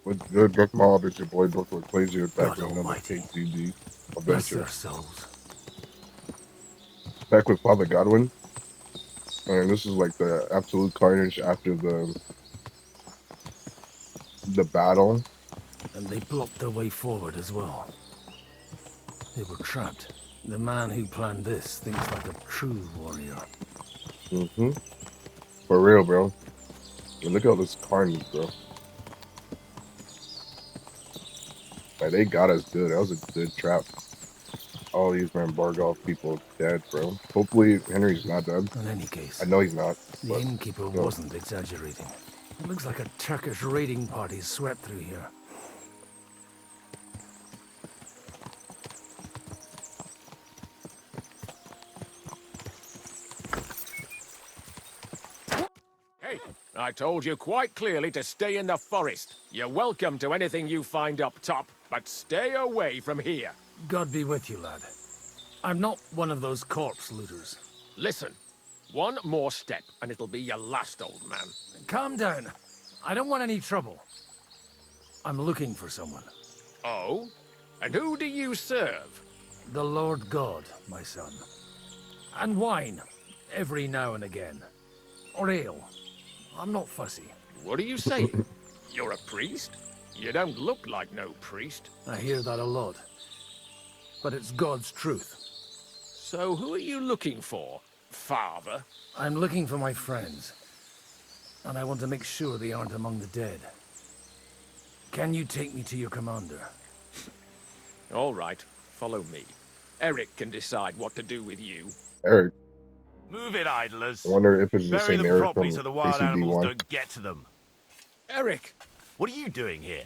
With good Brook Mob, it's your boy BrokkboiPlay's here back God with another almighty. KCD Bless adventure. their souls. Back with Father Godwin, and this is like the absolute carnage after the battle. And they blocked their way forward as well. They were trapped. The man who planned this thinks like a true warrior. Mm-hmm. For real, bro. And look at all this carnage, bro. Like, they got us good. That was a good trap. All these man Bargov people dead, bro. Hopefully Henry's not dead. In any I case, know he's not, the but innkeeper no. wasn't exaggerating. It looks like a Turkish raiding party swept through here. Hey, I told you quite clearly to stay in the forest. You're welcome to anything you find up top, but stay away from here. God be with you, lad. I'm not one of those corpse looters. Listen, one more step and it'll be your last, old man. Calm down. I don't want any trouble. I'm looking for someone. Oh? And who do you serve? The Lord God, my son. And wine, every now and again. Or ale. I'm not fussy. What are you saying? You're a priest? You don't look like no priest. I hear that a lot. But it's God's truth. So who are you looking for, father? I'm looking for my friends. And I want to make sure they aren't among the dead. Can you take me to your commander? All right, follow me. Eric can decide what to do with you. Eric. Move it, idlers. I wonder if it's the Bury same them Eric properly from so the wild animals KCD1. don't get to them. Eric! What are you doing here?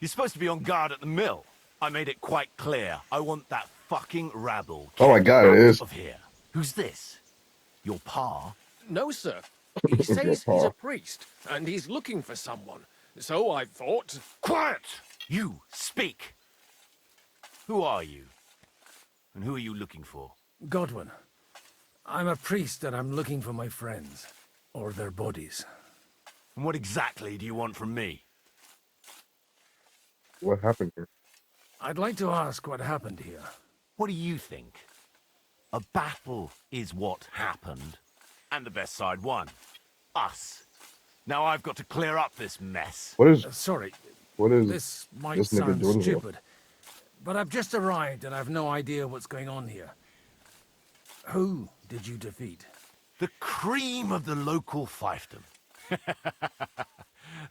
You're supposed to be on guard at the mill. I made it quite clear. I want that fucking rabble Oh my kept god, it out is. of here. Who's this? Your pa? No, sir. He Your says he's pa. a priest, and he's looking for someone. So I thought... Quiet! You, speak! Who are you? And who are you looking for? Godwin. I'm a priest and I'm looking for my friends. Or their bodies. And what exactly do you want from me? What happened here? I'd like to ask what happened here. What do you think? A battle is what happened. And the best side won. Us. Now I've got to clear up this mess. What is Sorry, what is this might this nigga sound doing here? stupid. But I've just arrived and I've no idea what's going on here. Who did you defeat? The cream of the local fiefdom.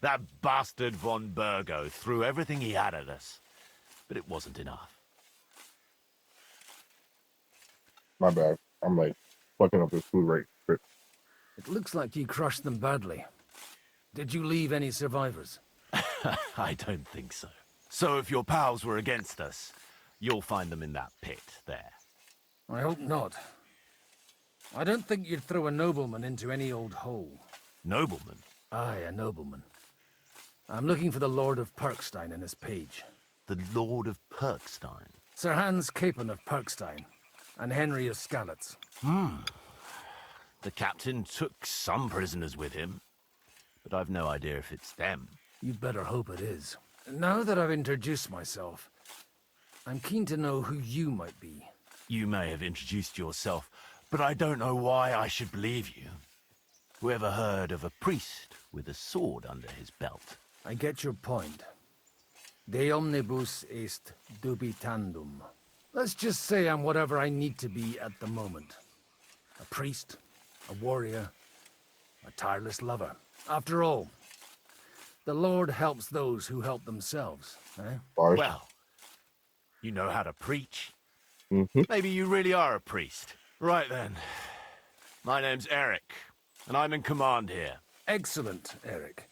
That bastard von Burgo threw everything he had at us. But it wasn't enough. My bad. I'm like fucking up this food right quick. It looks like you crushed them badly. Did you leave any survivors? I don't think so. So if your pals were against us, you'll find them in that pit there. I hope not. I don't think you'd throw a nobleman into any old hole. Nobleman? Aye, a nobleman. I'm looking for the Lord of Perkstein in his page. The Lord of Perkstein? Sir Hans Capon of Perkstein, and Henry of Skalitz. The captain took some prisoners with him, but I've no idea if it's them. You'd better hope it is. Now that I've introduced myself, I'm keen to know who you might be. You may have introduced yourself, but I don't know why I should believe you. Whoever heard of a priest with a sword under his belt? I get your point. De omnibus est dubitandum. Let's just say I'm whatever I need to be at the moment. A priest, a warrior, a tireless lover. After all, the Lord helps those who help themselves, eh? Bars. Well, you know how to preach. Mm-hmm. Maybe you really are a priest. Right then. My name's Eric, and I'm in command here. Excellent, Eric.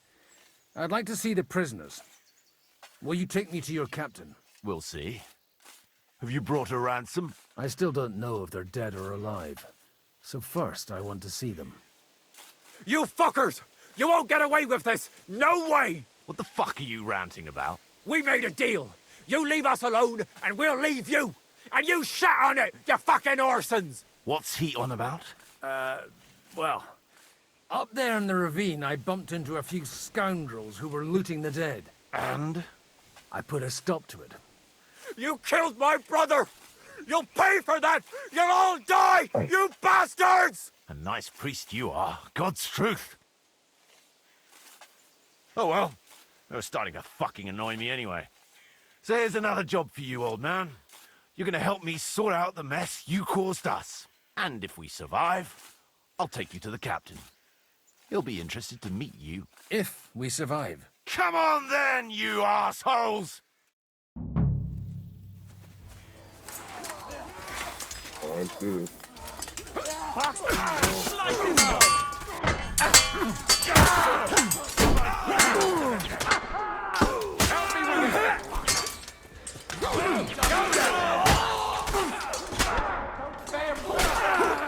I'd like to see the prisoners. Will you take me to your captain? We'll see. Have you brought a ransom? I still don't know if they're dead or alive. So first, I want to see them. You fuckers! You won't get away with this! No way! What the fuck are you ranting about? We made a deal. You leave us alone, and we'll leave you! And you shat on it, you fucking orsons! What's he on about? Well, up there in the ravine, I bumped into a few scoundrels who were looting the dead. And? I put a stop to it. You killed my brother! You'll pay for that! You'll all die! You bastards! A nice priest you are. God's truth. Oh well. They were starting to fucking annoy me anyway. So here's another job for you, old man. You're gonna help me sort out the mess you caused us. And if we survive, I'll take you to the captain. He'll be interested to meet you. If we survive. Come on then, you assholes! Let's do this.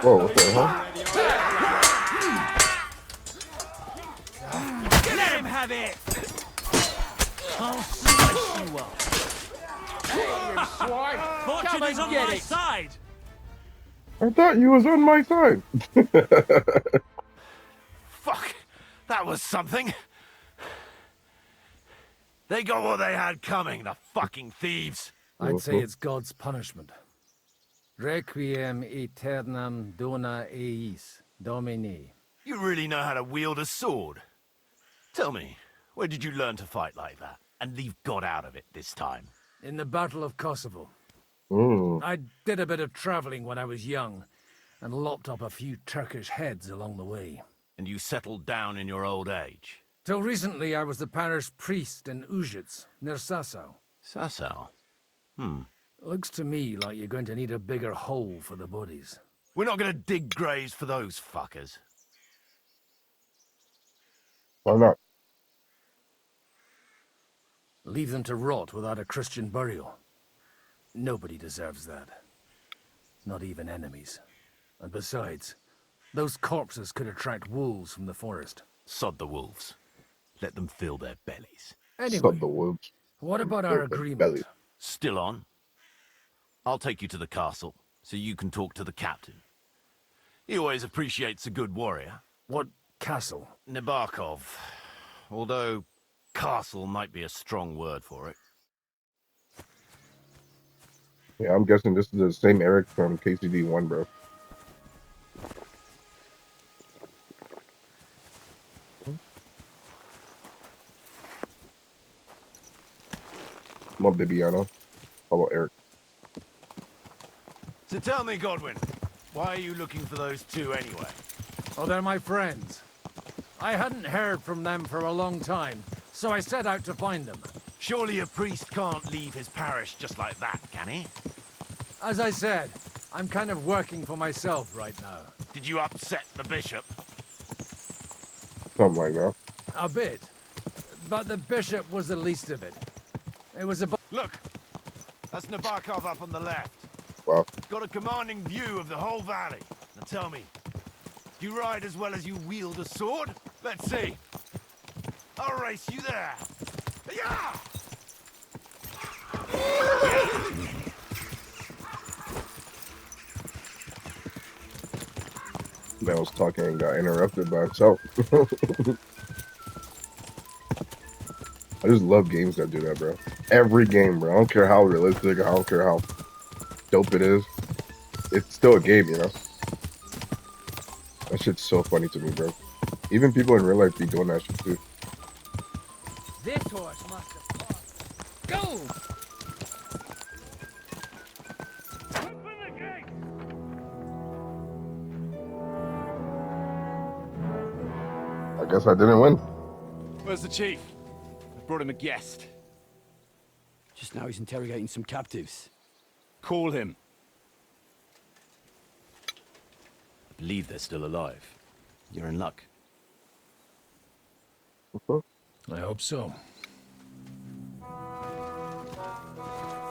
Whoa, what the hell? Let him have it! I'll slice you up. Fortune is on my side! I thought you was on my side. Fuck! That was something! They got what they had coming, the fucking thieves! I'd say it's God's punishment. Requiem aeternam dona eis, Domini. You really know how to wield a sword? Tell me, where did you learn to fight like that? And leave God out of it this time? In the Battle of Kosovo. Mm. I did a bit of traveling when I was young, and lopped up a few Turkish heads along the way. And you settled down in your old age? Till recently I was the parish priest in Užice, near Sasau. Sasau? Looks to me like you're going to need a bigger hole for the bodies. We're not gonna dig graves for those fuckers. Why not? Leave them to rot without a Christian burial. Nobody deserves that. Not even enemies. And besides, those corpses could attract wolves from the forest. Sod the wolves. Let them fill their bellies. Anyway, Sub the wolves. what about our Fill their agreement? bellies. Still on? I'll take you to the castle, so you can talk to the captain. He always appreciates a good warrior. What castle? Nabokov. Although, castle might be a strong word for it. Yeah, I'm guessing this is the same Eric from KCD1, bro. Come on, Bibiano. How about Eric? So tell me, Godwin, why are you looking for those two anyway? Oh, they're my friends. I hadn't heard from them for a long time, so I set out to find them. Surely a priest can't leave his parish just like that, can he? As I said, I'm kind of working for myself right now. Did you upset the bishop? Something like that. A bit. But the bishop was the least of it. It was a... Look, that's Nabokov up on the left. Wow. Got a commanding view of the whole valley. Now tell me, do you ride as well as you wield a sword? Let's see. I'll race you there. Yeah! Man was talking and got interrupted by himself. I just love games that do that, bro. Every game, bro. I don't care how realistic, I don't care how dope it is. It's still a game, you know? That shit's so funny to me, bro. Even people in real life be doing that shit too. This horse must have fought. Go! Open the gate! I guess I didn't win. Where's the chief? I brought him a guest. Just now he's interrogating some captives. Call him. I believe they're still alive. You're in luck. I hope so.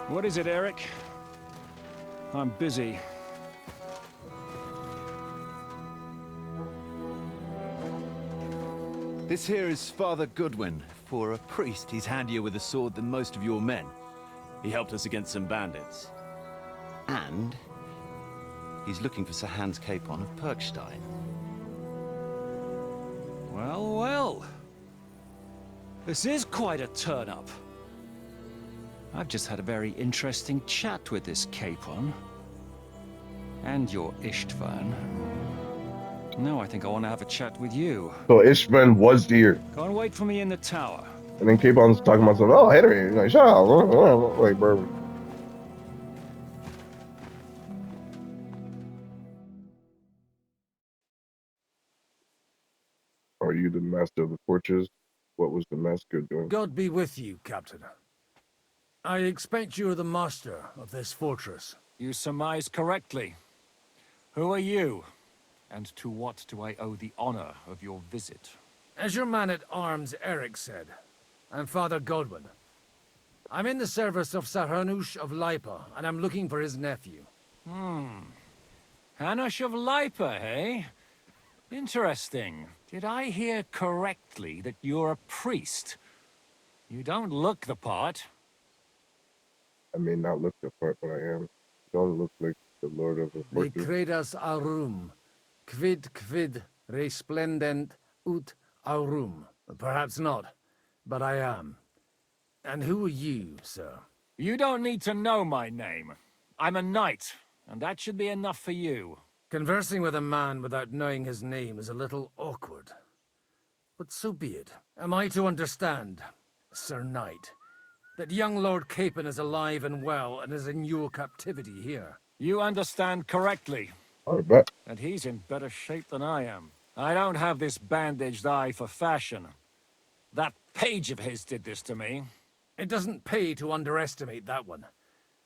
What is it, Eric? I'm busy. This here is Father Goodwin. For a priest, he's handier with a sword than most of your men. He helped us against some bandits. And he's looking for Sir Hans Capon of Perkstein. Well, well. This is quite a turn-up. I've just had a very interesting chat with this Capon. And your Istvan. Now I think I want to have a chat with you. So Ishvan was here. Can't wait for me in the tower. And then Capon's talking about something. Oh, Henry. Like, shut up. Like, bro. Are you the master of the fortress? What was the master doing? God be with you, Captain. I expect you're the master of this fortress. You surmise correctly. Who are you? And to what do I owe the honor of your visit? As your man-at-arms Eric said, I'm Father Godwin. I'm in the service of Sarahanush of Lipa, and I'm looking for his nephew. Hanush of Lipa, eh? Interesting. Did I hear correctly that you're a priest? You don't look the part. I may not look the part, but I am. Don't look like the lord of the De fortress. credas aurum, quid resplendent ut aurum. Perhaps not, but I am. And who are you, sir? You don't need to know my name. I'm a knight, and that should be enough for you. Conversing with a man without knowing his name is a little awkward. But so be it. Am I to understand, Sir Knight, that young Lord Capon is alive and well and is in your captivity here? You understand correctly, I bet. and he's in better shape than I am. I don't have this bandaged eye for fashion. That page of his did this to me. It doesn't pay to underestimate that one.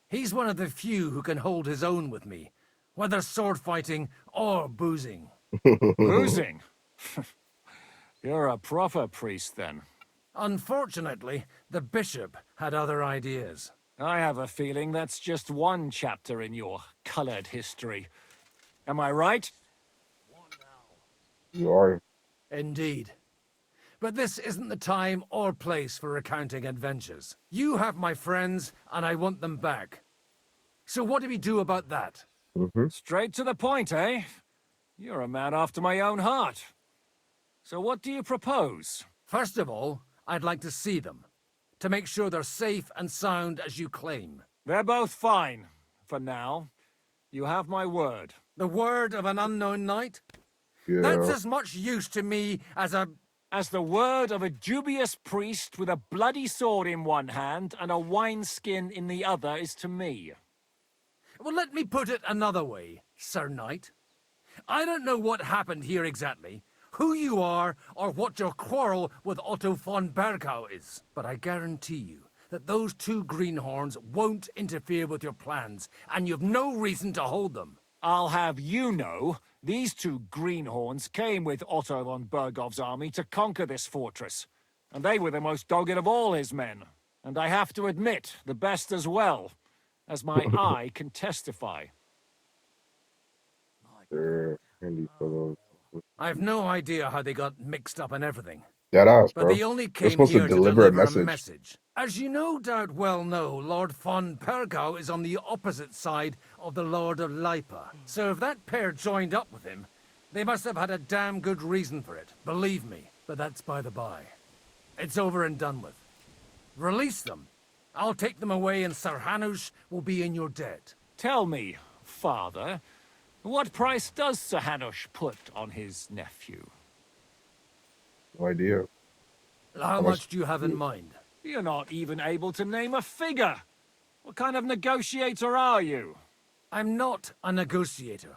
He's one of the few who can hold his own with me, whether sword fighting or boozing. Boozing? You're a proper priest, then. Unfortunately, the bishop had other ideas. I have a feeling that's just one chapter in your colored history. Am I right? You are. Indeed. But this isn't the time or place for recounting adventures. You have my friends, and I want them back. So what do we do about that? Straight to the point, eh? You're a man after my own heart. So what do you propose? First of all, I'd like to see them, to make sure they're safe and sound as you claim. They're both fine, for now. You have my word. The word of an unknown knight? Yeah. That's as much use to me as the word of a dubious priest with a bloody sword in one hand and a wineskin in the other is to me. Well, let me put it another way, Sir Knight. I don't know what happened here exactly, who you are, or what your quarrel with Otto von Bergau is. But I guarantee you that those two greenhorns won't interfere with your plans, and you've no reason to hold them. I'll have you know, these two greenhorns came with Otto von Bergov's army to conquer this fortress. And they were the most dogged of all his men. And I have to admit, the best as well, as my eye can testify. They're handy fellows. I've no idea how they got mixed up in everything. That ass, But bro. they only They're came supposed here to to deliver deliver a a message. message. As you no doubt well know, Lord von Bergau is on the opposite side of the Lord of Lipa. So if that pair joined up with him, they must have had a damn good reason for it. Believe me. But that's by the by. It's over and done with. Release them. I'll take them away and Sir Hanush will be in your debt. Tell me, father, what price does Sir Hanush put on his nephew? No idea. How much do you have in mind? You're not even able to name a figure. What kind of negotiator are you? I'm not a negotiator.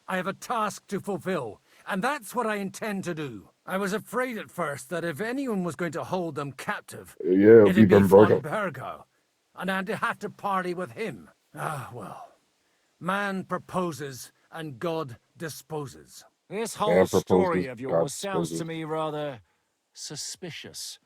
I have a task to fulfill, and that's what I intend to do. I was afraid at first that if anyone was going to hold them captive, Yeah, it'll be it'd be Ben von Bergau. Bergau, and I'd have to party with him. Ah, well. Man proposes, and God disposes. This Man whole proposes, story of God yours sounds to disposes. me rather suspicious.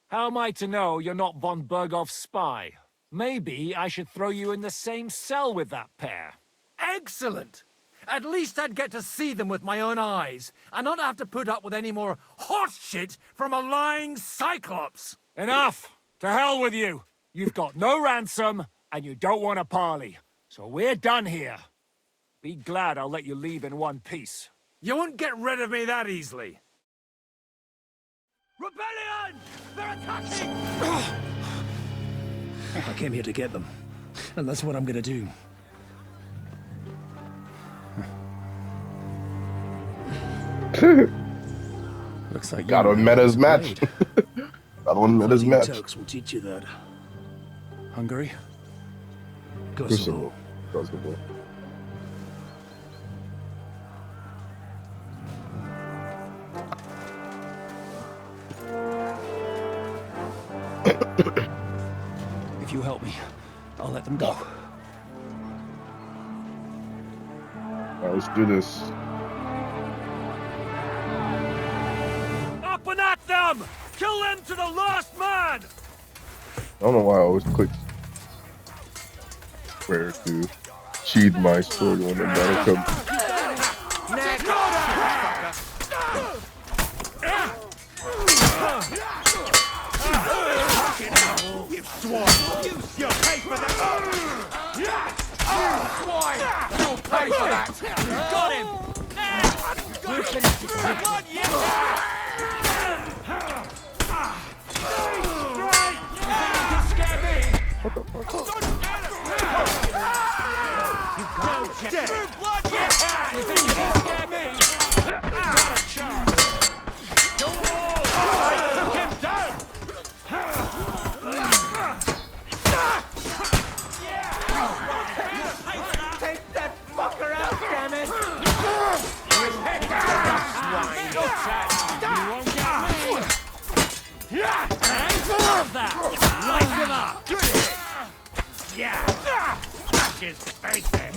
How am I to know you're not von Bergov's spy? Maybe I should throw you in the same cell with that pair. Excellent! At least I'd get to see them with my own eyes, and not have to put up with any more horse shit from a lying cyclops! Enough! To hell with you! You've got no ransom, and you don't want a parley. So we're done here. Be glad I'll let you leave in one piece. You won't get rid of me that easily. Rebellion! They're attacking! I came here to get them, and that's what I'm gonna do. Looks like Got you on know Meta's how match. it's played. Got on Meta's Fighting match. Turks will teach you that. Hungary? Crucible. Crucible. If you help me, I'll let them go. Alright, let's do this. Up and at them! Kill them to the last man! I don't know why I always click where to sheathe my sword when the battle comes. You swine! You'll pay for that! Swine! You'll pay for that! Got him! Got you! What the fuck? Take that fucker out, damn it! You won't get me! Love that! Light him up! Yeah! That's his face there!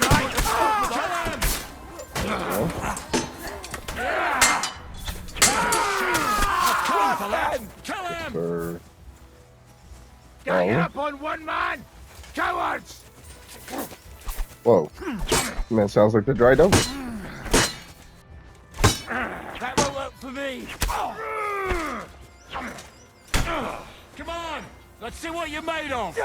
Kill him! Sir. Gang up on one man! Cowards! Whoa. Man, sounds like the dried over. That won't work for me! Come on! Let's see what you're made of!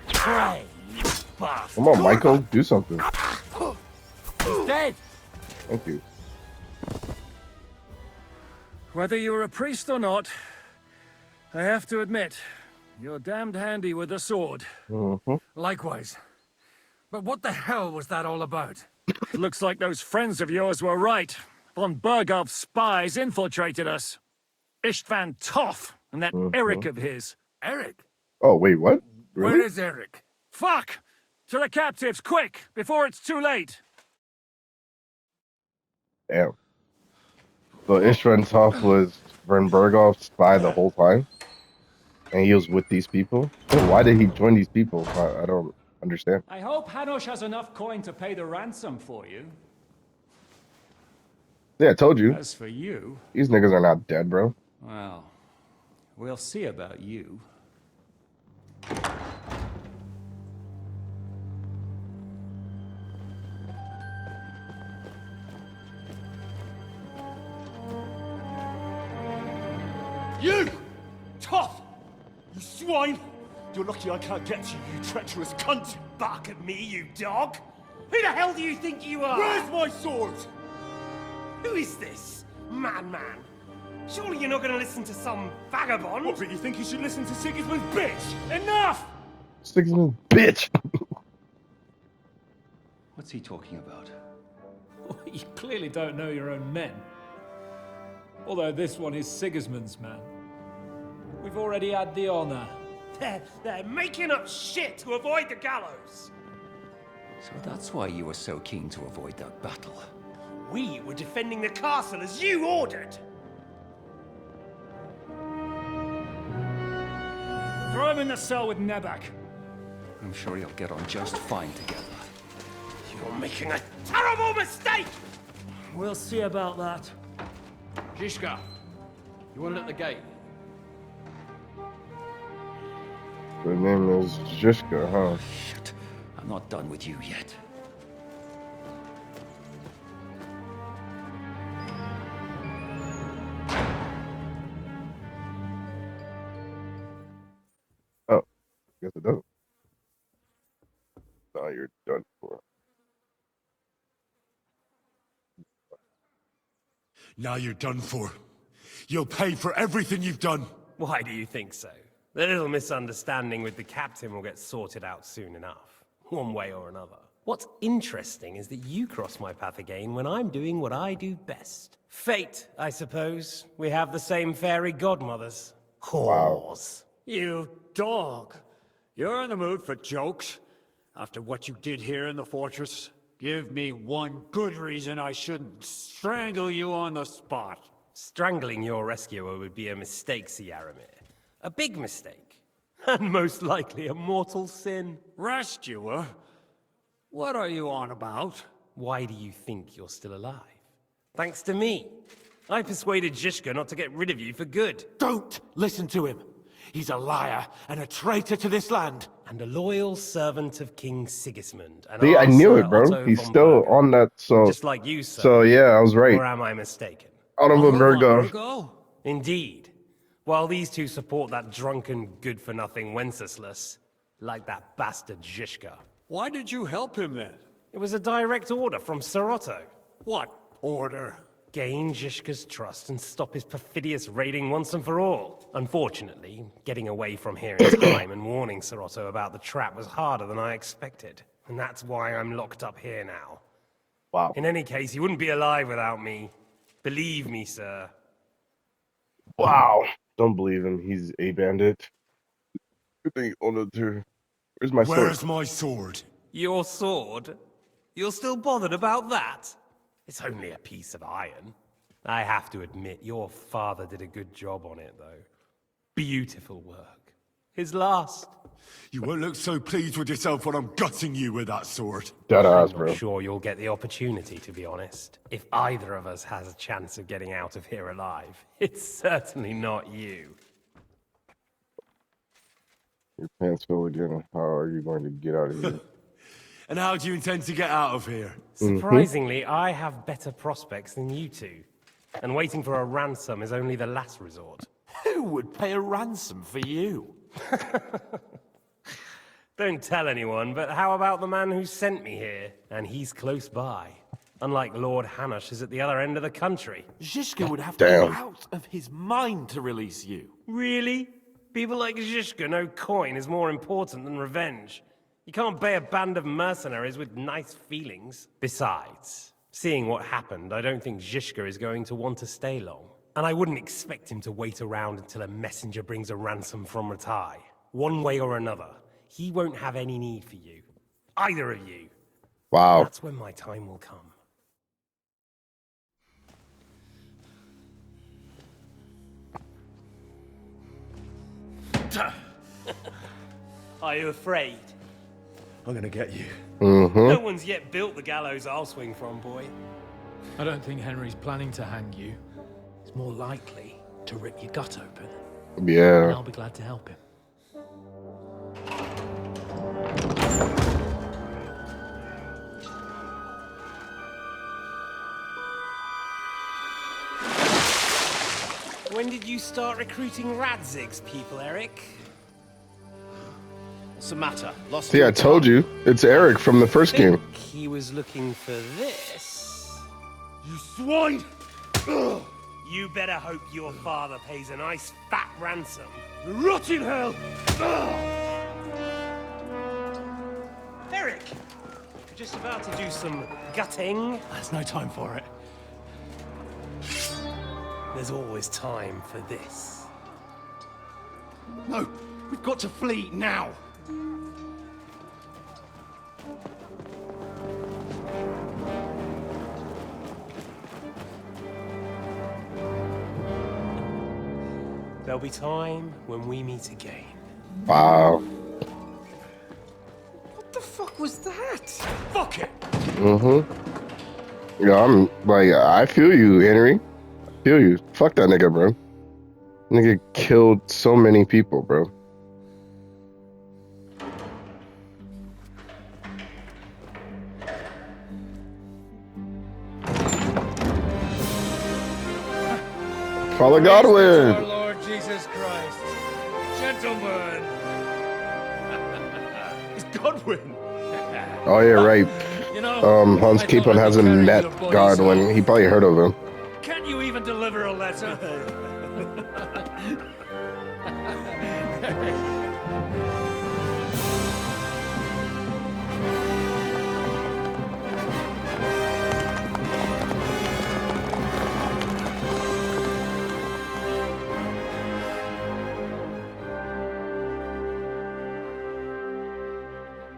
Pray, you bastard! Come on, Michael, do something. He's dead! Thank you. Whether you're a priest or not, I have to admit, you're damned handy with a sword. Likewise. But what the hell was that all about? Looks like those friends of yours were right. Von Bergov's spies infiltrated us. Istvan Toth and that Eric of his. Eric? Oh, wait, what? Where Really? is Eric? Fuck! To the captives, quick! Before it's too late! Damn. So Istvan Toth was Von Bergov's spy the whole time? And he was with these people? Then why did he join these people? I don't understand. I hope Hanush has enough coin to pay the ransom for you. Yeah, I told you. As for you, These niggas are not dead, bro. well, we'll see about you. You! Tough! You swine! You're lucky I can't get you, you treacherous cunt! Bark at me, you dog! Who the hell do you think you are? Where's my sword? Who is this? Man. Surely you're not gonna listen to some vagabond? What, but you think you should listen to Sigismund's bitch? Enough! Sigismund, bitch! What's he talking about? You clearly don't know your own men. Although this one is Sigismund's man. We've already had the honor. They're making up shit to avoid the gallows! So that's why you were so keen to avoid that battle. We were defending the castle as you ordered! Throw him in the cell with Nebak. I'm sure you'll get on just fine together. You're making a terrible mistake! We'll see about that. Zhishka, you want it at the gate? The name is Zhishka, huh? Shit, I'm not done with you yet. Oh, guess it doesn't. Now you're done for. Now you're done for. You'll pay for everything you've done. Why do you think so? The little misunderstanding with the captain will get sorted out soon enough, one way or another. What's interesting is that you cross my path again when I'm doing what I do best. Fate, I suppose. We have the same fairy godmothers. Whores. You dog. You're in the mood for jokes? After what you did here in the fortress? Give me one good reason I shouldn't strangle you on the spot. Strangling your rescuer would be a mistake, Yaramir. A big mistake. And most likely a mortal sin. Rescuer? What are you on about? Why do you think you're still alive? Thanks to me. I persuaded Zhishka not to get rid of you for good. Don't listen to him. He's a liar and a traitor to this land. And a loyal servant of King Sigismund. And See, I our knew Sir it, bro. Otto He's von still Berger. on that. So, Just like you, sir. so yeah, I was right. Or am I mistaken? Otto von Berger. Indeed. While these two support that drunken, good-for-nothing Wenceslas, like that bastard Zhishka. Why did you help him then? It was a direct order from Sir Otto. What order? Gain Zhishka's trust and stop his perfidious raiding once and for all. Unfortunately, getting away from here in time and warning Sir Otto about the trap was harder than I expected. And that's why I'm locked up here now. Wow. In any case, he wouldn't be alive without me. Believe me, sir. Wow. Don't believe him. He's a bandit. Good thing on to. Where's my sword? Where's my sword? Your sword? You're still bothered about that? It's only a piece of iron. I have to admit, your father did a good job on it, though. Beautiful work. His last. You won't look so pleased with yourself when I'm gutting you with that sword. Deadass, I'm bro. not sure you'll get the opportunity, to be honest. If either of us has a chance of getting out of here alive, it's certainly not you. Your pants fell again. How are you going to get out of here? And how do you intend to get out of here? Surprisingly, I have better prospects than you two. And waiting for a ransom is only the last resort. Who would pay a ransom for you? Don't tell anyone, but how about the man who sent me here? And he's close by. Unlike Lord Hanush is at the other end of the country. Zhishka would have to Damn. be out of his mind to release you. Really? People like Zhishka know coin is more important than revenge. You can't pay a band of mercenaries with nice feelings. Besides, seeing what happened, I don't think Zhishka is going to want to stay long. And I wouldn't expect him to wait around until a messenger brings a ransom from Ratai. One way or another, he won't have any need for you. Either of you. Wow. That's when my time will come. Are you afraid? I'm gonna get you. No one's yet built the gallows I'll swing from, boy. I don't think Henry's planning to hang you. He's more likely to rip your gut open. And Yeah. I'll be glad to help him. When did you start recruiting Radzig's people, Eric? What's the matter? Lost See, I told you. It's Eric from the first game. He was looking for this. You swine! You better hope your father pays a nice fat ransom. Rot in hell! Eric! We're just about to do some gutting. There's no time for it. There's always time for this. No, we've got to flee now. There'll be time when we meet again. Wow. What the fuck was that? Fuck it! Yeah, I'm like, I feel you, Henry. I feel you. Fuck that nigga, bro. Nigga killed so many people, bro. Father Godwin. Our Lord Jesus Christ. Gentlemen. It's Godwin! Oh yeah, right. You know, Hans I thought Capon I'd be hasn't carrying met your body, Godwin. so He probably heard of him. Can't you even deliver a letter?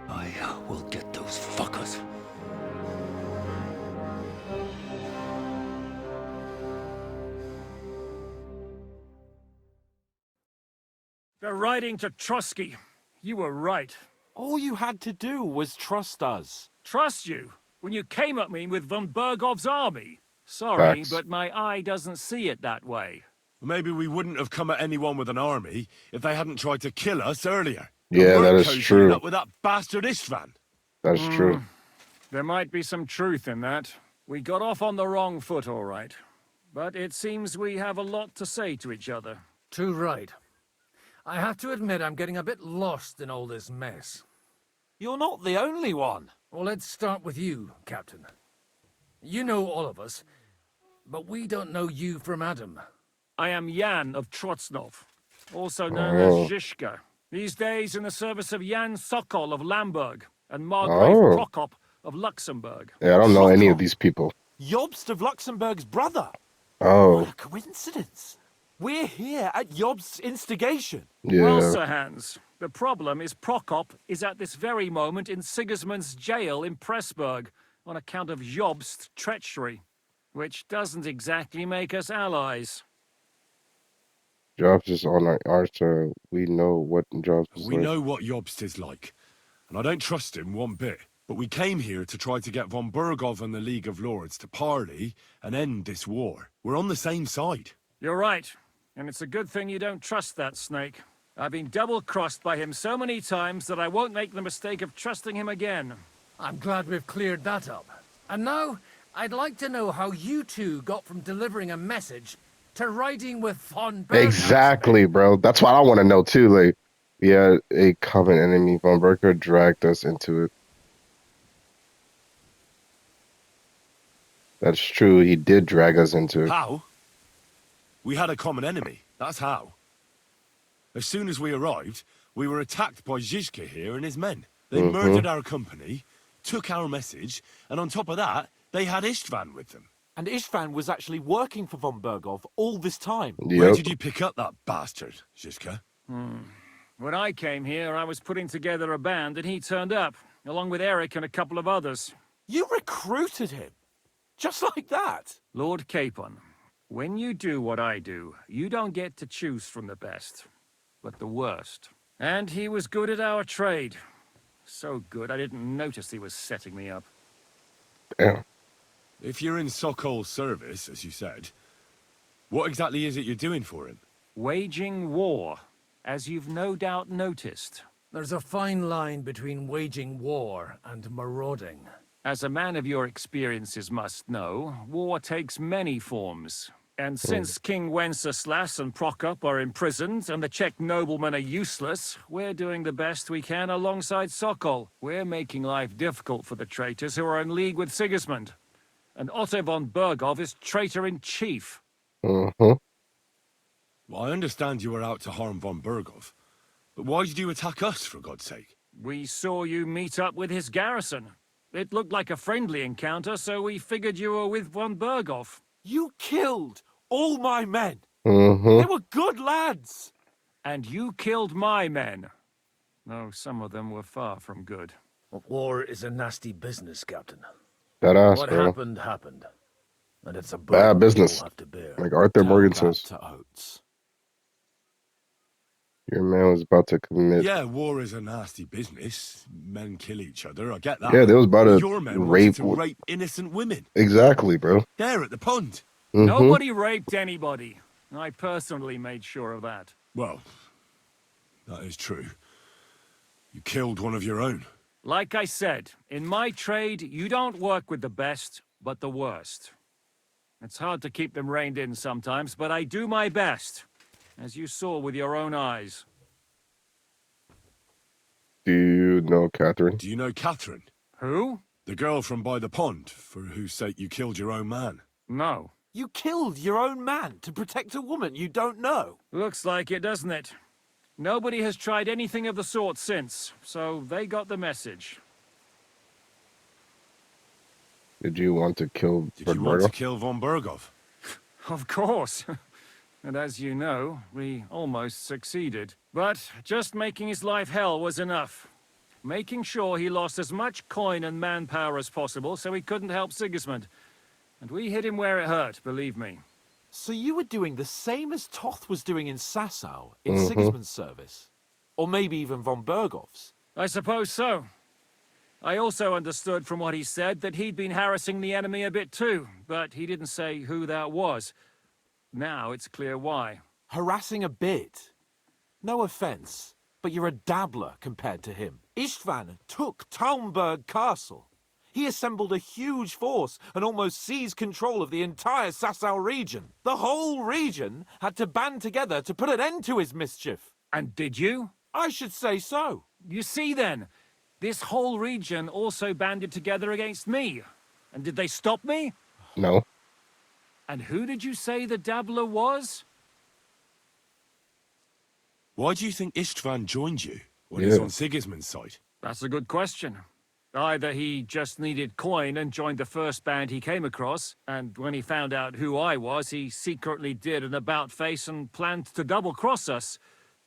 I will get those fuckers. They're riding to Trotsky. You were right. All you had to do was trust us. Trust you? When you came at me with von Bergov's army? Sorry, Facts. but my eye doesn't see it that way. Maybe we wouldn't have come at anyone with an army if they hadn't tried to kill us earlier. Yeah, And that we're is cozying true. Up with that bastard Istvan. That's true. There might be some truth in that. We got off on the wrong foot, all right. But it seems we have a lot to say to each other. Too right. I have to admit I'm getting a bit lost in all this mess. You're not the only one. Well, let's start with you, Captain. You know all of us, but we don't know you from Adam. I am Jan of Trotsnov, also known Oh. as Zhishka. These days in the service of Jan Sokol of Lamberg and Margrave Oh. Prokop of Luxembourg. Yeah, I don't know any of these people. Jobst of Luxembourg's brother. Oh, What a coincidence. We're here at Jobst's instigation. Well, yeah. Sir Hans, the problem is Prokop is at this very moment in Sigismund's jail in Pressburg on account of Jobst's treachery, which doesn't exactly make us allies. Jobs is on our so we know what Jobs is We like. know what Jobst is like, and I don't trust him one bit. But we came here to try to get von Bergov and the League of Lords to parley and end this war. We're on the same side. You're right, and it's a good thing you don't trust that snake. I've been double-crossed by him so many times that I won't make the mistake of trusting him again. I'm glad we've cleared that up. And now, I'd like to know how you two got from delivering a message to riding with von Berg. Exactly, bro. That's what I want to know too. Like, we had a common enemy. Von Berger dragged us into it. That's true. He did drag us into it. How? We had a common enemy. That's how. As soon as we arrived, we were attacked by Zizka here and his men. They murdered our company, took our message, and on top of that, they had Istvan with them. And Istvan was actually working for von Bergov all this time. Where Yep. did you pick up that bastard, Zizka? When I came here, I was putting together a band and he turned up, along with Eric and a couple of others. You recruited him. Just like that. Lord Capon, when you do what I do, you don't get to choose from the best, but the worst. And he was good at our trade. So good, I didn't notice he was setting me up. Damn. If you're in Sokol's service, as you said, what exactly is it you're doing for him? Waging war, as you've no doubt noticed. There's a fine line between waging war and marauding. As a man of your experiences must know, war takes many forms. And since King Wenceslas and Prokop are imprisoned and the Czech noblemen are useless, we're doing the best we can alongside Sokol. We're making life difficult for the traitors who are in league with Sigismund. And Otto von Bergov is traitor-in-chief. Mm-hmm. Well, I understand you were out to harm von Bergov, but why did you attack us, for God's sake? We saw you meet up with his garrison. It looked like a friendly encounter, so we figured you were with von Bergov. You killed all my men. Mm-hmm. They were good lads. And you killed my men. Though some of them were far from good. War is a nasty business, Captain. That ass, What bro. happened, happened. And it's a Bad burden we business. all have to bear. Like Arthur Tell Morgan that says, to Oates. your man was about to commit. Yeah, war is a nasty business. Men kill each other, I get that. Yeah, they was about to Your men rape. wanted to rape innocent women. Exactly, bro. There at the pond. Mm-hmm. Nobody raped anybody. I personally made sure of that. Well, that is true. You killed one of your own. Like I said, in my trade, you don't work with the best, but the worst. It's hard to keep them reined in sometimes, but I do my best, as you saw with your own eyes. Do you know Catherine? Do you know Catherine? Who? The girl from by the pond, for whose sake you killed your own man. No. You killed your own man to protect a woman you don't know. Looks like it, doesn't it? Nobody has tried anything of the sort since, so they got the message. Did you want to kill Did you want Roberto? to kill von Bergov? Of course. And as you know, we almost succeeded. But just making his life hell was enough. Making sure he lost as much coin and manpower as possible so he couldn't help Sigismund. And we hit him where it hurt, believe me. So you were doing the same as Toth was doing in Sasau, in Sigismund's service? Or maybe even von Bergov's? I suppose so. I also understood from what he said that he'd been harassing the enemy a bit too, but he didn't say who that was. Now it's clear why. Harassing a bit? No offense, but you're a dabbler compared to him. Istvan took Talmberg Castle. He assembled a huge force and almost seized control of the entire Sasau region. The whole region had to band together to put an end to his mischief. And did you? I should say so. You see then, this whole region also banded together against me. And did they stop me? No. And who did you say the dabbler was? Why do you think Istvan joined you when he's on Sigismund's side? That's a good question. Either he just needed coin and joined the first band he came across, and when he found out who I was, he secretly did an about-face and planned to double-cross us.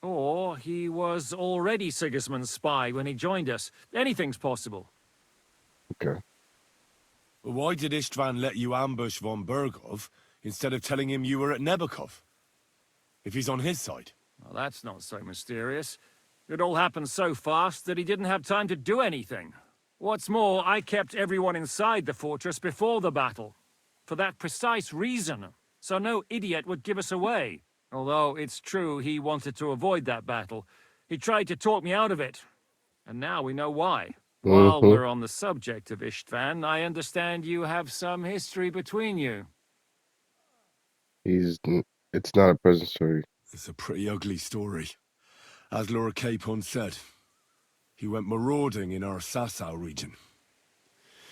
Or he was already Sigismund's spy when he joined us. Anything's possible. Okay. Well, why did Istvan let you ambush von Bergov instead of telling him you were at Nebakov? If he's on his side. Well, that's not so mysterious. It all happened so fast that he didn't have time to do anything. What's more, I kept everyone inside the fortress before the battle. For that precise reason. So no idiot would give us away. Although it's true he wanted to avoid that battle. He tried to talk me out of it. And now we know why. While we're on the subject of Istvan, I understand you have some history between you. It's not a prison story. It's a pretty ugly story. As Lord Capon said, he went marauding in our Sasau region.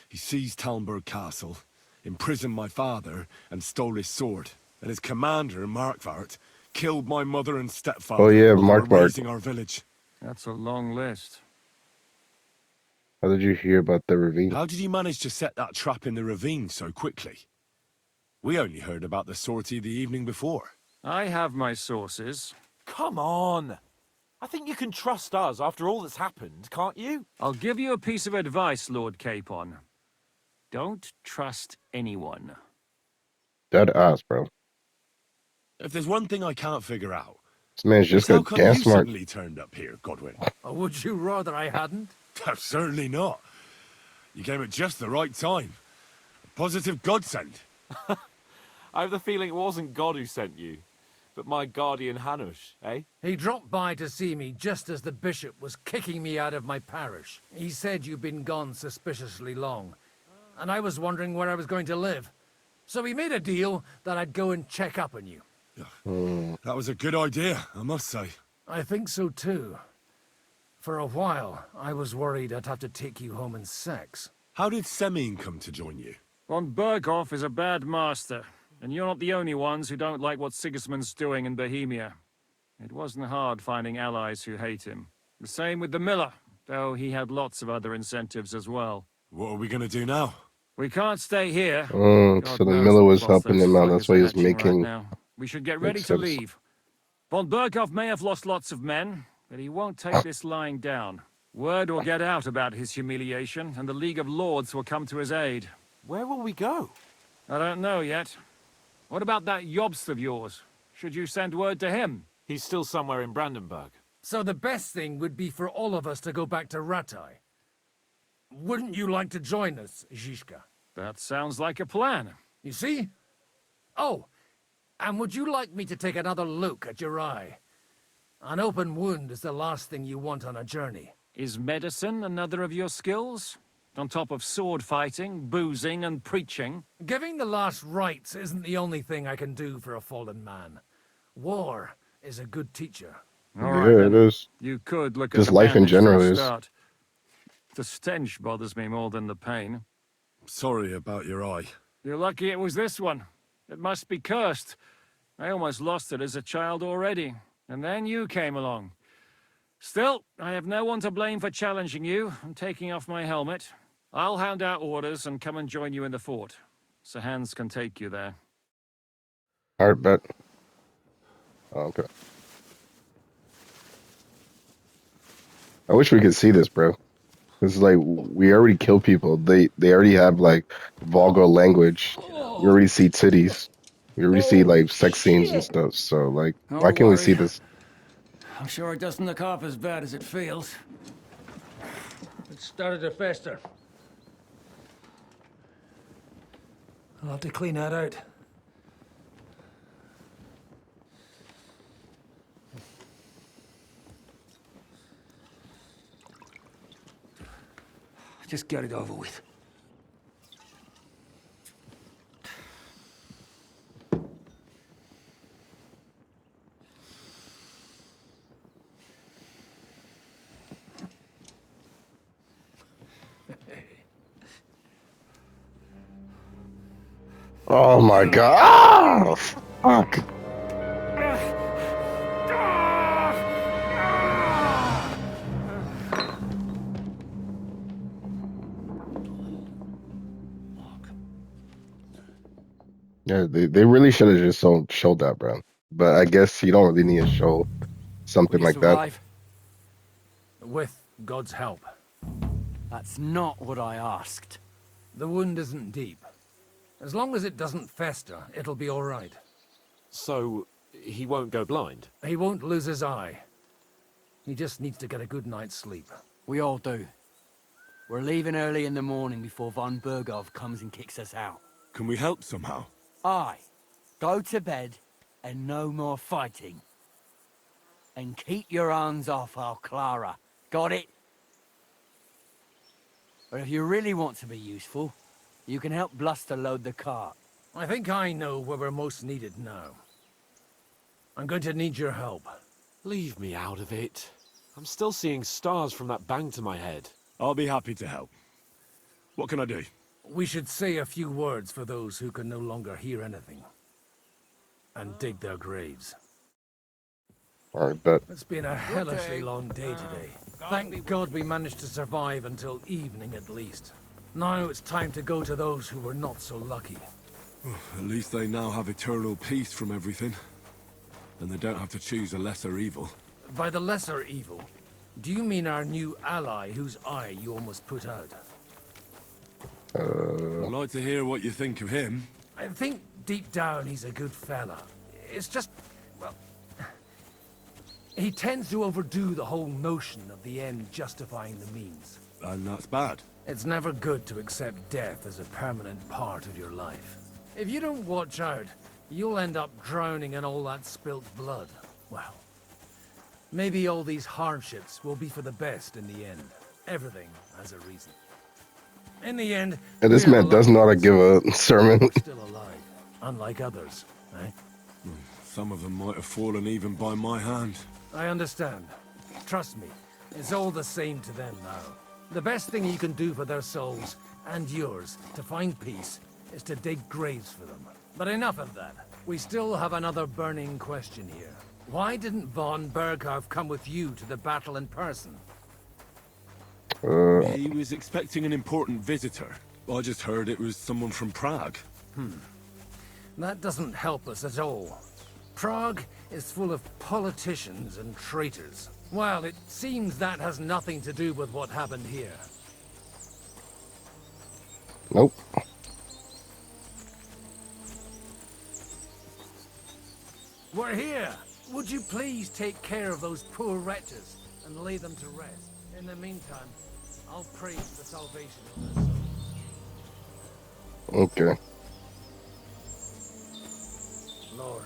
He seized Talmberg Castle, imprisoned my father, and stole his sword. And his commander, Markvart, killed my mother and stepfather Oh yeah, while they were Markvart. raising our village. That's a long list. How did you hear about the ravine? How did you manage to set that trap in the ravine so quickly? We only heard about the sortie the evening before. I have my sources. Come on. I think you can trust us after all that's happened, can't you? I'll give you a piece of advice, Lord Capon. Don't trust anyone. Dead ass, bro. If there's one thing I can't figure out, This man's just how got come dance you smart. suddenly turned up here, Godwin? Or would you rather I hadn't? Certainly not. You came at just the right time. A positive godsend. I have the feeling it wasn't God who sent you, but my guardian Hanush, eh? He dropped by to see me just as the bishop was kicking me out of my parish. He said you'd been gone suspiciously long, and I was wondering where I was going to live. So we made a deal that I'd go and check up on you. That was a good idea, I must say. I think so too. For a while, I was worried I'd have to take you home in sex. How did Semyon come to join you? Von Berghoff is a bad master, and you're not the only ones who don't like what Sigismund's doing in Bohemia. It wasn't hard finding allies who hate him. The same with the miller, though he had lots of other incentives as well. What are we gonna do now? We can't stay here. So God the knows miller what was boss helping those him out. fuckers That's why are he was hatching right making. now. We should get ready makes to sense. leave. Von Berghoff may have lost lots of men, but he won't take this lying down. Word will get out about his humiliation, and the League of Lords will come to his aid. Where will we go? I don't know yet. What about that Jobst of yours? Should you send word to him? He's still somewhere in Brandenburg. So the best thing would be for all of us to go back to Ratai. Wouldn't you like to join us, Zizka? That sounds like a plan. You see? Oh, and would you like me to take another look at your eye? An open wound is the last thing you want on a journey. Is medicine another of your skills? On top of sword fighting, boozing, and preaching? Giving the last rites isn't the only thing I can do for a fallen man. War is a good teacher. All Yeah, right, it then. is. You could look Just at the life in bandage for a general is. start. The stench bothers me more than the pain. Sorry about your eye. You're lucky it was this one. It must be cursed. I almost lost it as a child already. And then you came along. Still, I have no one to blame for challenging you. I'm taking off my helmet. I'll hand out orders and come and join you in the fort. Sir Hans can take you there. Alright, bet. Okay. I wish we could see this, bro. This is like we already kill people. They already have like vulgar language. We already see titties. We already see like sex scenes and stuff. So like, why Don't can't we see worry. this? I'm sure it doesn't look half as bad as it feels. It started to fester. I'll have to clean that out. Just get it over with. Oh my god! Ah, fuck! Yeah, they really should have just showed that, bro. But I guess you don't really need to show Will something you like that. survive? With God's help. That's not what I asked. The wound isn't deep. As long as it doesn't fester, it'll be all right. So, he won't go blind? He won't lose his eye. He just needs to get a good night's sleep. We all do. We're leaving early in the morning before von Bergov comes and kicks us out. Can we help somehow? Aye. Go to bed and no more fighting. And keep your hands off our Clara. Got it? But if you really want to be useful, you can help Bluster load the cart. I think I know where we're most needed now. I'm going to need your help. Leave me out of it. I'm still seeing stars from that bang to my head. I'll be happy to help. What can I do? We should say a few words for those who can no longer hear anything. And dig their graves. Alright, bet. It's been a hellishly long day today. Thank God we managed to survive until evening at least. Now it's time to go to those who were not so lucky. At least they now have eternal peace from everything. And they don't have to choose a lesser evil. By the lesser evil, do you mean our new ally whose eye you almost put out? I'd like to hear what you think of him. I think deep down he's a good fella. It's just, well, he tends to overdo the whole notion of the end justifying the means. And that's bad. It's never good to accept death as a permanent part of your life. If you don't watch out, you'll end up drowning in all that spilt blood. Well, maybe all these hardships will be for the best in the end. Everything has a reason. In the end, And this man does not give a sermon. still alive, unlike others, eh? Some of them might have fallen even by my hand. I understand. Trust me, it's all the same to them now. The best thing you can do for their souls, and yours, to find peace, is to dig graves for them. But enough of that. We still have another burning question here. Why didn't von Berghoff come with you to the battle in person? He was expecting an important visitor. I just heard it was someone from Prague. That doesn't help us at all. Prague is full of politicians and traitors. Well, it seems that has nothing to do with what happened here. Nope. We're here! Would you please take care of those poor wretches and lay them to rest? In the meantime, I'll pray for the salvation of their souls. Okay. Lord,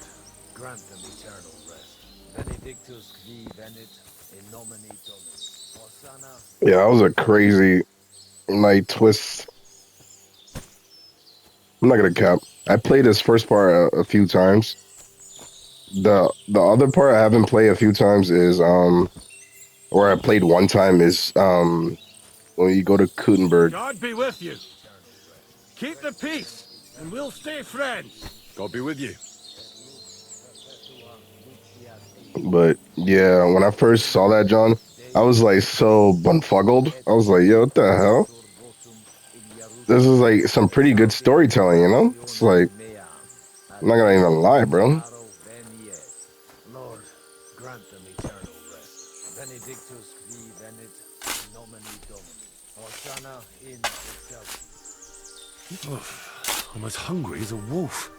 grant them eternal rest. Benedictus qui venit in nomine Domini. Hosanna. Yeah, that was a crazy like twist. I'm not gonna cap. I played this first part a few times. The other part I haven't played a few times is or I played one time is when you go to Gutenberg. God be with you. Keep the peace, and we'll stay friends. God be with you. But yeah, when I first saw that, John, I was like so befuddled. I was like, yo, what the hell? This is like some pretty good storytelling, you know? It's like, I'm not gonna even lie, bro. Lord, grant them eternal rest. Benedictus qui venit in nomine Domini. Hosanna in excelsis. I'm as hungry as a wolf.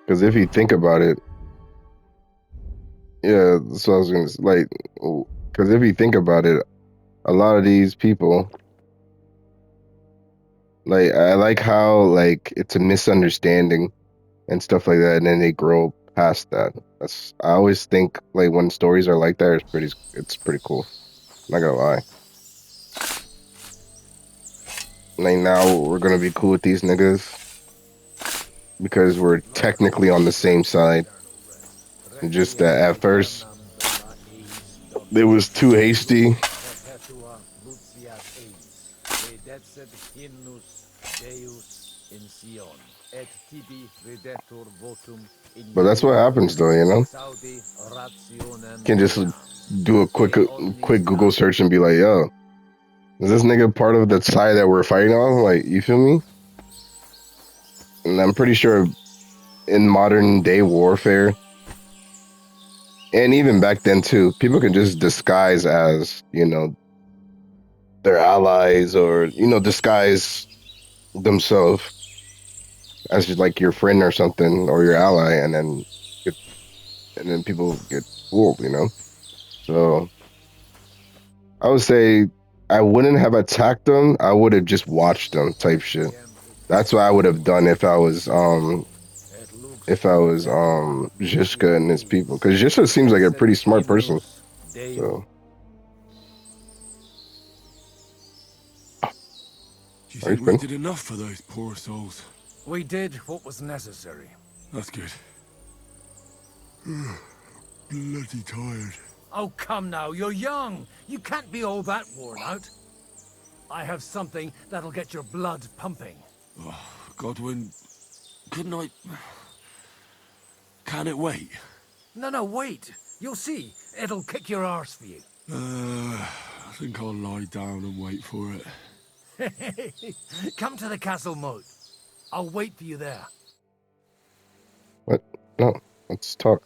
Because if you think about it, yeah, that's what I was gonna like. Because if you think about it, a lot of these people, like, I like how like it's a misunderstanding and stuff like that, and then they grow past that. I always think like when stories are like that, it's pretty cool. I'm not gonna lie. Like now we're gonna be cool with these niggas because we're technically on the same side. Just that at first it was too hasty. But that's what happens though, you know? You can just do a quick Google search and be like, yo, is this nigga part of the side that we're fighting on? Like, you feel me? And I'm pretty sure in modern day warfare, and even back then too, people can just disguise as, you know, their allies or, you know, disguise themselves as just like your friend or something or your ally, and then people get fooled, you know? So I would say I wouldn't have attacked them. I would have just watched them type shit. That's what I would have done if I was Zizka and his people. Because Zizka seems like a pretty smart person. So Do you think we did enough for those poor souls? We did what was necessary. That's good. Bloody tired. Oh, come now, you're young. You can't be all that worn out. I have something that'll get your blood pumping. Oh, Godwin, couldn't I... Can it wait? No, wait. You'll see. It'll kick your arse for you. I think I'll lie down and wait for it. Come to the castle moat. I'll wait for you there. what? No, let's talk.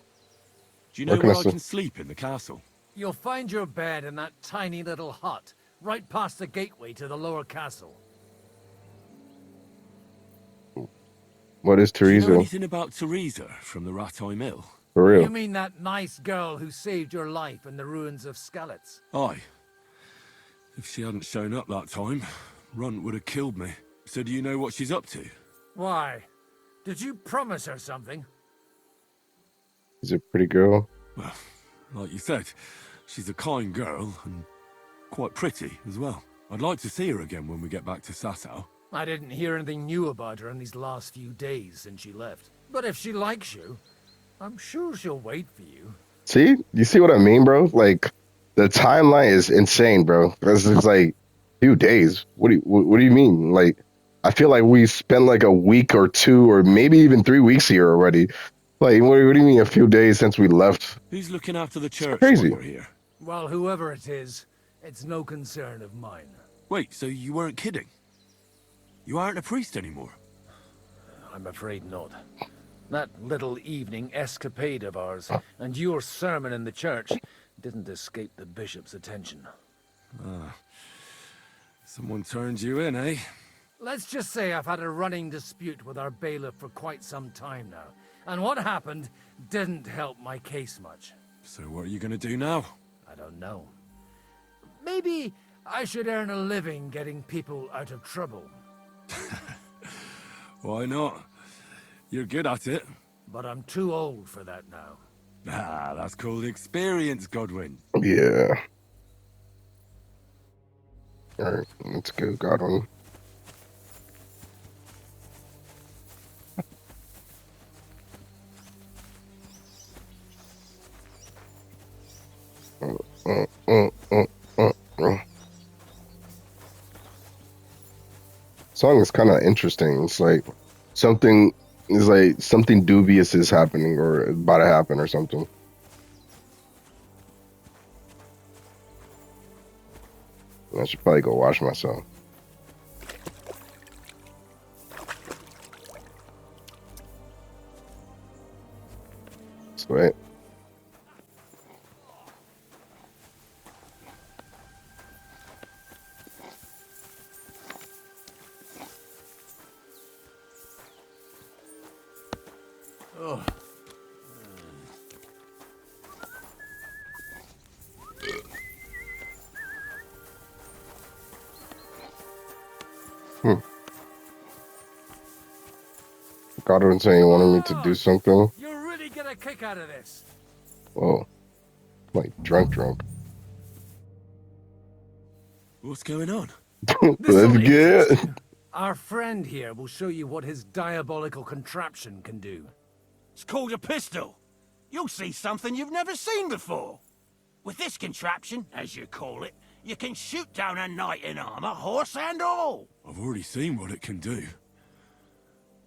Do you know where I can sleep in the castle? You'll find your bed in that tiny little hut, right past the gateway to the lower castle. What is Do you know Teresa? anything about Teresa from the Ratay Mill? For real? You mean that nice girl who saved your life in the ruins of Skalitz? Aye. If she hadn't shown up that time, Runt would have killed me. So do you know what she's up to? Why? Did you promise her something? She's a pretty girl. Well, like you said, she's a kind girl and quite pretty as well. I'd like to see her again when we get back to Sasau. I didn't hear anything new about her in these last few days since she left. But if she likes you, I'm sure she'll wait for you. See? You see what I mean, bro? Like, the timeline is insane, bro. This is like few days. What do you mean? Like, I feel like we spent like a week or two or maybe even 3 weeks here already. Like, what do you mean a few days since we left? Who's looking after the church crazy. while you're here? Well, whoever it is, it's no concern of mine. Wait, so you weren't kidding? You aren't a priest anymore? I'm afraid not. That little evening escapade of ours and your sermon in the church didn't escape the bishop's attention. Someone turned you in, eh? Let's just say I've had a running dispute with our bailiff for quite some time now. And what happened didn't help my case much. So what are you gonna do now? I don't know. Maybe I should earn a living getting people out of trouble. Why not? You're good at it. But I'm too old for that now. Ah, that's called experience, Godwin. Yeah. All right, let's go, Godwin. Song is kind of interesting. It's like something is like something dubious is happening or about to happen or something. I should probably go wash myself. Sweet. Godwin saying he wanted me to do something. You'll really get a kick out of this. Oh, like drunk. What's going on? Let's get. Our friend here will show you what his diabolical contraption can do. It's called a pistol. You'll see something you've never seen before. With this contraption, as you call it, you can shoot down a knight in armor, horse and all. I've already seen what it can do.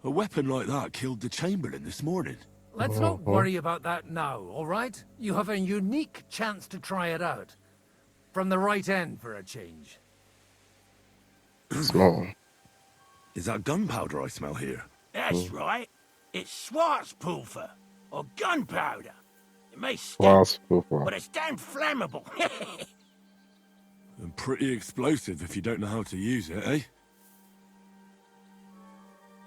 A weapon like that killed the Chamberlain this morning. Let's not worry about that now, all right? You have a unique chance to try it out. From the right end for a change. Smell. Is that gunpowder I smell here? That's right. It's Schwarzpulver, or gunpowder. It may stink, but it's damn flammable. And pretty explosive if you don't know how to use it, eh?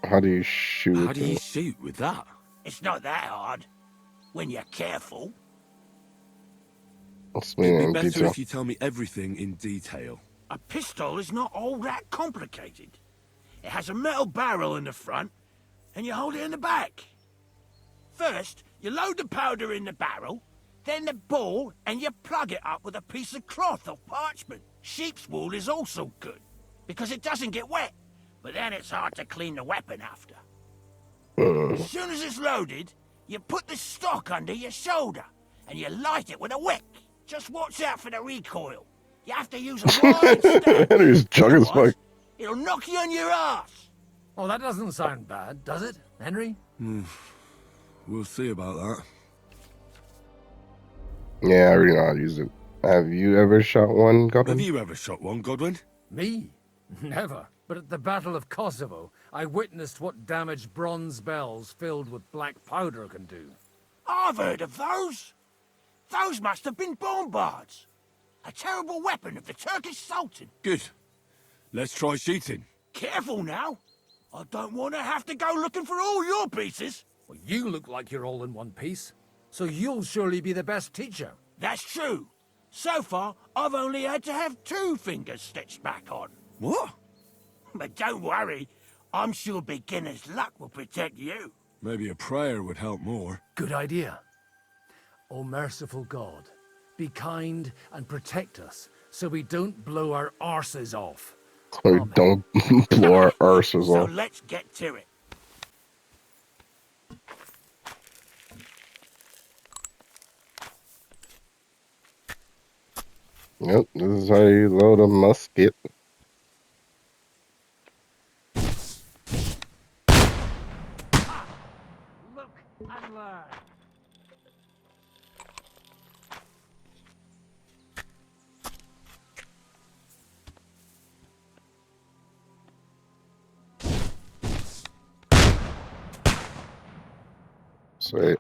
How do you shoot? How do you shoot with that? It's not that hard, when you're careful. It'd be better if you tell me everything in detail. A pistol is not all that complicated. It has a metal barrel in the front, and you hold it in the back. First, you load the powder in the barrel, then the ball, and you plug it up with a piece of cloth or parchment. Sheep's wool is also good, because it doesn't get wet, but then it's hard to clean the weapon after. As soon as it's loaded, you put the stock under your shoulder, and you light it with a wick. Just watch out for the recoil. You have to use a wide stance. It'll knock you on your ass. Oh, that doesn't sound bad, does it, Henry? We'll see about that. Yeah, I already know how to use it. Have you ever shot one, Godwin? Have you ever shot one, Godwin? Me? Never. But at the Battle of Kosovo, I witnessed what damage bronze bells filled with black powder can do. I've heard of those. Those must have been bombards. A terrible weapon of the Turkish Sultan. Good. Let's try shooting. Careful now. I don't want to have to go looking for all your pieces. Well, you look like you're all in one piece, so you'll surely be the best teacher. That's true. So far, I've only had to have 2 fingers stitched back on. What? But don't worry. I'm sure beginner's luck will protect you. Maybe a prayer would help more. Good idea. O merciful God, be kind and protect us so we don't blow our arses off. So we don't blow our arses off. So let's get to it. Yep, this is how you load a musket. Look and learn. Sweet.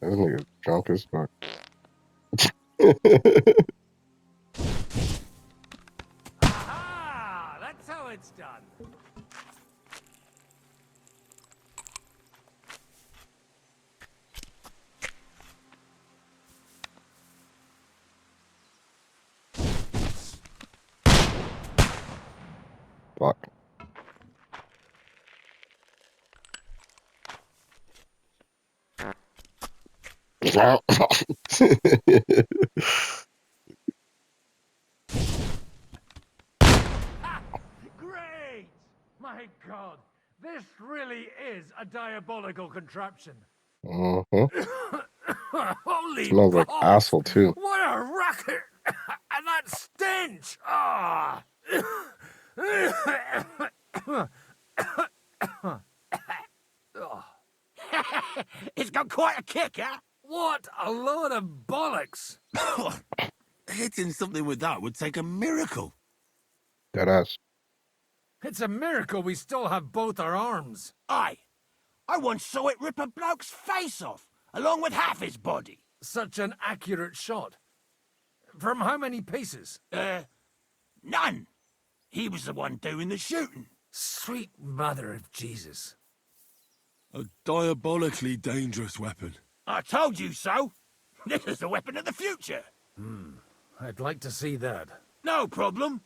This nigga's drunk as fuck. Aha! That's how it's done. Fuck. Great! My God, this really is a diabolical contraption. Mm-hmm. Holy Smells like balls. asshole too. What a racket! And I that stench! Ah! It's got quite a kick, huh? What a load of bollocks! Hitting something with that would take a miracle. Deadass. It's a miracle we still have both our arms. Aye. I once saw it rip a bloke's face off, along with half his body. Such an accurate shot. From how many paces? None. He was the one doing the shooting. Sweet mother of Jesus. A diabolically dangerous weapon. I told you so. This is the weapon of the future. I'd like to see that. No problem.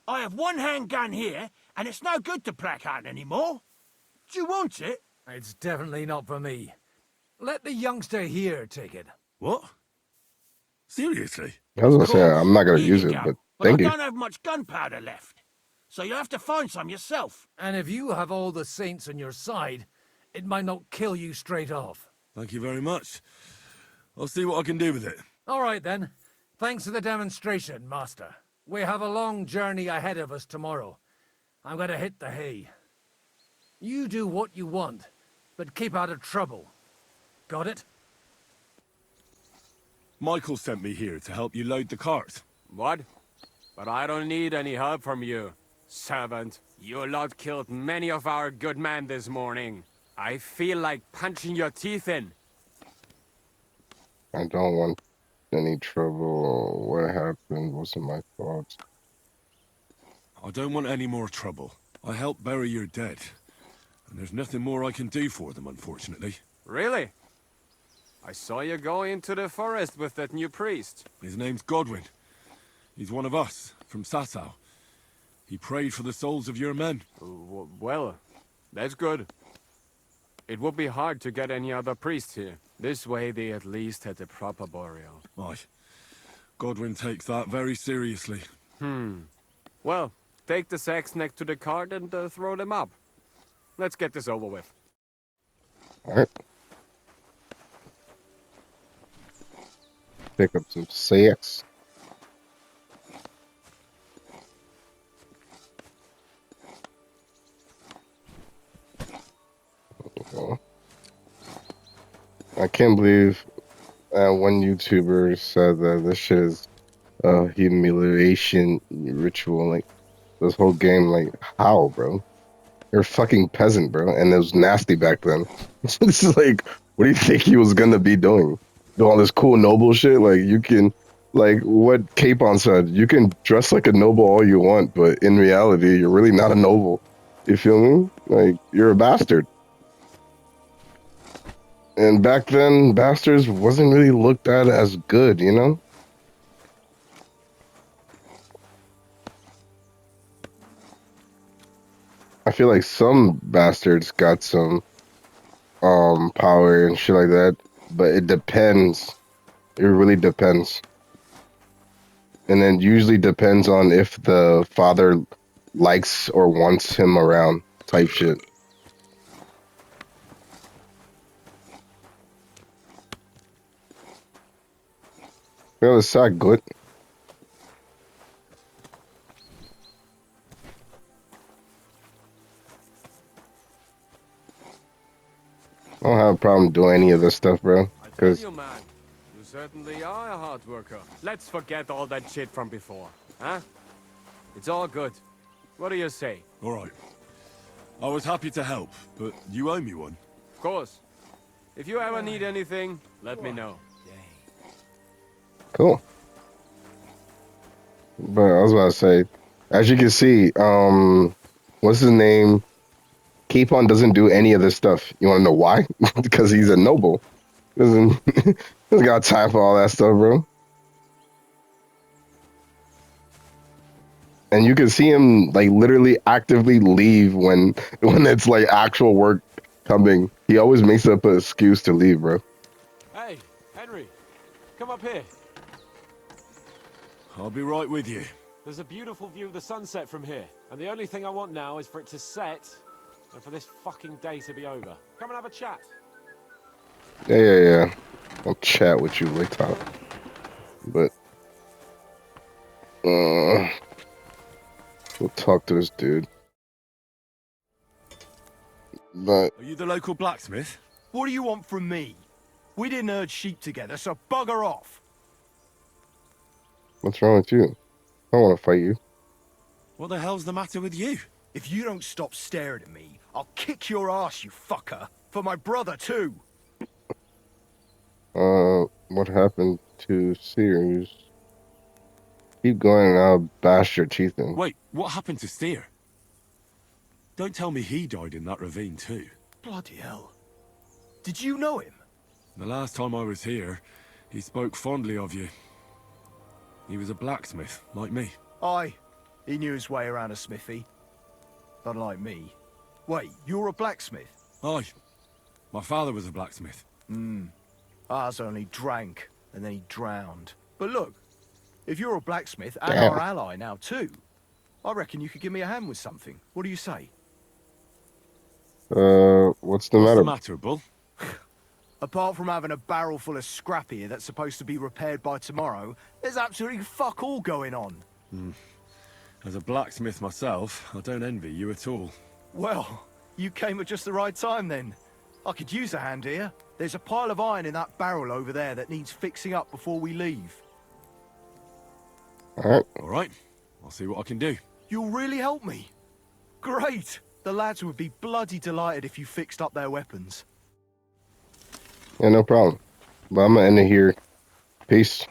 I have one handgun here, and it's no good to placard anymore. Do you want it? It's definitely not for me. Let the youngster here take it. What? Seriously? I was gonna say I'm not gonna Here use you it, go. but But I thank you. don't have much gunpowder left, so you'll have to find some yourself. And if you have all the saints on your side, it might not kill you straight off. Thank you very much. I'll see what I can do with it. All right, then. Thanks for the demonstration, Master. We have a long journey ahead of us tomorrow. I'm gonna hit the hay. You do what you want, but keep out of trouble. Got it? Michael sent me here to help you load the cart. What? But I don't need any help from you, servant. You lot killed many of our good men this morning. I feel like punching your teeth in. I don't want any trouble. What happened wasn't my fault. I don't want any more trouble. I helped bury your dead. And there's nothing more I can do for them, unfortunately. Really? I saw you go into the forest with that new priest. His name's Godwin. He's one of us, from Sasau. He prayed for the souls of your men. Well, that's good. It would be hard to get any other priest here. This way they at least had a proper burial. Aye. Godwin takes that very seriously. Well, take the sacks next to the cart and throw them up. Let's get this over with. Alright. Pick up some sacks. I can't believe one YouTuber said that this shit is a humiliation ritual. Like, this whole game, like, how, bro? You're a fucking peasant, bro. And it was nasty back then. This is like, what do you think he was gonna be doing? Do all this cool noble shit? Like, you can, like, what Capon said, you can dress like a noble all you want, but in reality, you're really not a noble. You feel me? Like, you're a bastard. And back then, bastards wasn't really looked at as good, you know? I feel like some bastards got some power and shit like that, but it depends. It really depends. And then usually depends on if the father likes or wants him around, type shit. Well, it's not good. I don't have a problem doing any of this stuff, bro. Because You man, you certainly are a hard worker. Let's forget all that shit from before, huh? It's all good. What do you say? All right. I was happy to help, but you owe me one. Of course. If you ever need anything, let me know. cool. But I was about to say, as you can see, what's his name? Capon doesn't do any of this stuff. You want to know why? Because he's a noble. Doesn't got time for all that stuff, bro. And you can see him like literally actively leave when it's like actual work coming. He always makes up an excuse to leave, bro. Hey, Henry, come up here. I'll be right with you. There's a beautiful view of the sunset from here, and the only thing I want now is for it to set and for this fucking day to be over. Come and have a chat. Yeah. I'll chat with you later. But We'll talk to this dude. But Are you the local blacksmith? What do you want from me? We didn't herd sheep together, so bugger off. what's wrong with you? I don't want to fight you. What the hell's the matter with you? If you don't stop staring at me, I'll kick your ass, you fucker. For my brother, too. What happened to Sears? Keep going and I'll bash your teeth in. Wait, what happened to Steer? Don't tell me he died in that ravine too. Bloody hell. Did you know him? The last time I was here, he spoke fondly of you. He was a blacksmith, like me. Aye. He knew his way around a smithy. Unlike me. Wait, you're a blacksmith? Aye. My father was a blacksmith. Ours only drank, and then he drowned. But look, if you're a blacksmith and Damn. our ally now too, I reckon you could give me a hand with something. What do you say? What's the matter? What's the matter, Bull? Apart from having a barrel full of scrap here that's supposed to be repaired by tomorrow, there's absolutely fuck all going on. As a blacksmith myself, I don't envy you at all. Well, you came at just the right time then. I could use a hand here. There's a pile of iron in that barrel over there that needs fixing up before we leave. Alright. Alright, I'll see what I can do. You'll really help me? Great! The lads would be bloody delighted if you fixed up their weapons. Yeah, no problem. But I'm gonna end it here. Peace.